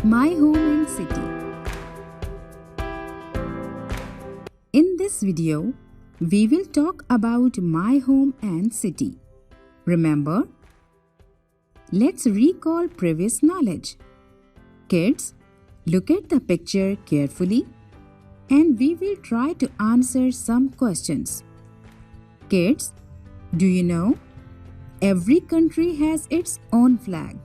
My home and city. In this video, we will talk about my home and city. Remember? Let's recall previous knowledge. Kids, look at the picture carefully and we will try to answer some questions. Kids, do you know? Every country has its own flag.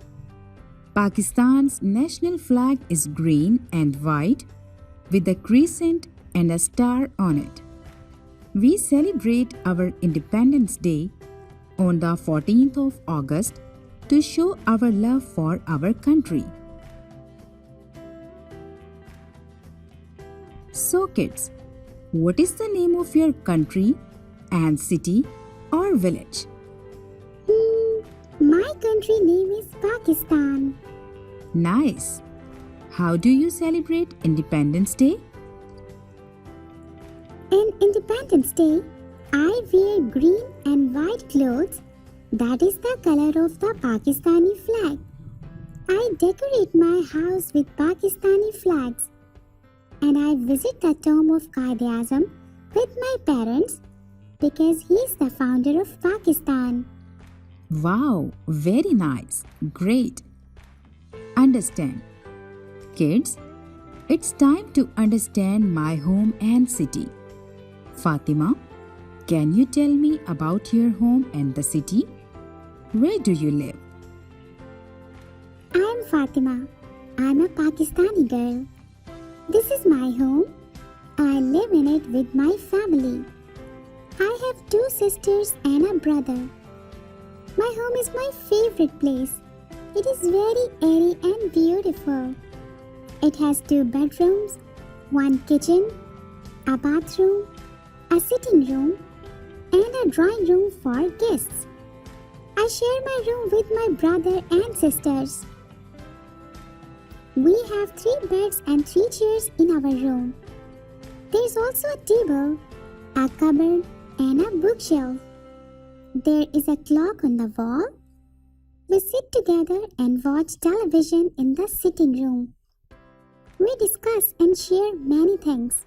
Pakistan's national flag is green and white with a crescent and a star on it. We celebrate our Independence Day on the 14th of August to show our love for our country. So kids, what is the name of your country and city or village? My country name is Pakistan. Nice. How do you celebrate Independence Day? On Independence Day, I wear green and white clothes. That is the color of the Pakistani flag. I decorate my house with Pakistani flags. And I visit the tomb of Quaid-e-Azam with my parents because he is the founder of Pakistan. Wow, very nice. Great. Understand. Kids, it's time to understand my home and city. Fatima, can you tell me about your home and the city? Where do you live? I am Fatima. I am a Pakistani girl. This is my home. I live in it with my family. I have 2 sisters and a brother. My home is my favorite place. It is very airy and beautiful. It has 2 bedrooms, 1 kitchen, a bathroom, a sitting room, and a drawing room for guests. I share my room with my brother and sisters. We have 3 beds and 3 chairs in our room. There is also a table, a cupboard, and a bookshelf. There is a clock on the wall. We sit together and watch television in the sitting room. We discuss and share many things.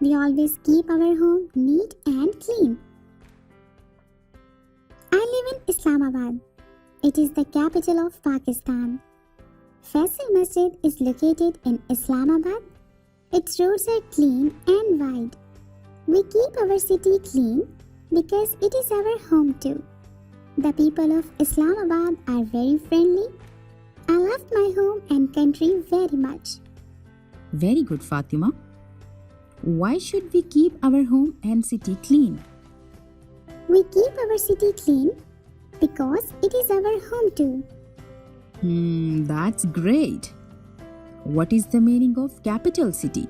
We always keep our home neat and clean. I live in Islamabad. It is the capital of Pakistan. Faisal Masjid is located in Islamabad. Its roads are clean and wide. We keep our city clean because it is our home too. The people of Islamabad are very friendly. I love my home and country very much. Very good, Fatima. Why should we keep our home and city clean? We keep our city clean because it is our home too. That's great. What is the meaning of capital city?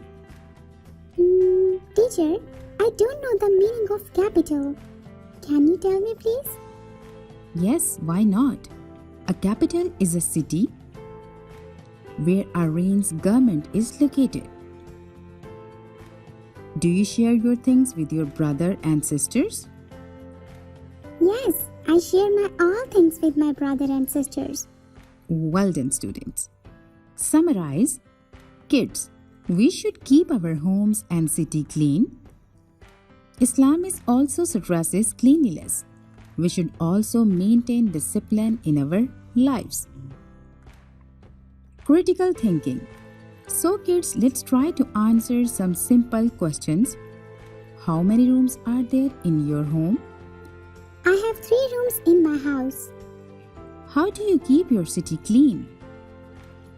Teacher, I don't know the meaning of capital. Can you tell me please? Yes, why not? A capital is a city where a reign's government is located. Do you share your things with your brother and sisters? Yes, I share my all things with my brother and sisters. Well done, students. Summarize. Kids, we should keep our homes and city clean. Islam is also stresses cleanliness. We should also maintain discipline in our lives. Critical thinking. So kids, let's try to answer some simple questions. How many rooms are there in your home? I have 3 rooms in my house. How do you keep your city clean?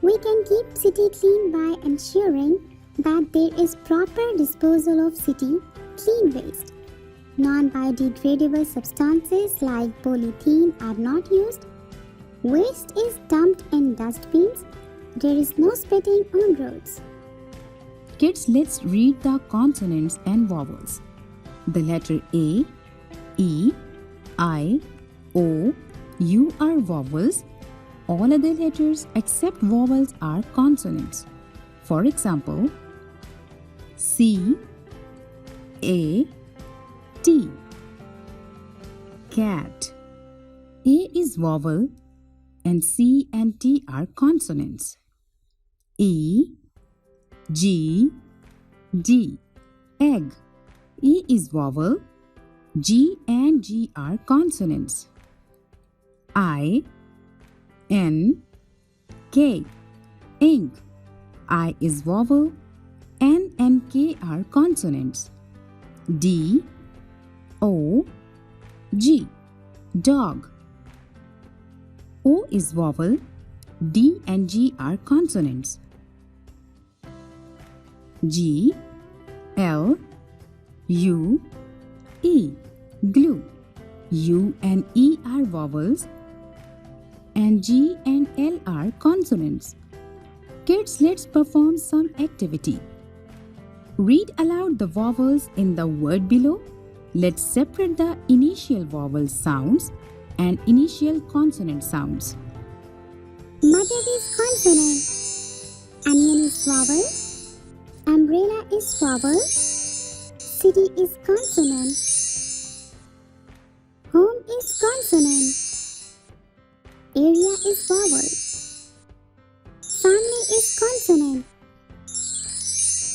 We can keep city clean by ensuring that there is proper disposal of city clean waste. Non-biodegradable substances like polythene are not used. Waste is dumped in dustbins. There is no spitting on roads. Kids, let's read the consonants and vowels. The letter A, E, I, O, U are vowels. All other letters except vowels are consonants. For example, C, A, T. Cat. A is vowel and C and T are consonants. E, G, D. Egg. E is vowel. G and G are consonants. I, N, K. Ink. I is vowel. N and K are consonants. D, O, G. Dog. O is vowel. D and G are consonants. G, L, U, E. Glue. U and E are vowels and G and L are consonants. Kids, let's perform some activity. Read aloud the vowels in the word below. Let's separate the initial vowel sounds and initial consonant sounds. Mother is consonant. Onion is vowel. Umbrella is vowel. City is consonant. Home is consonant. Area is vowel. Family is consonant.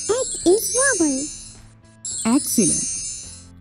Egg is vowel. Excellent.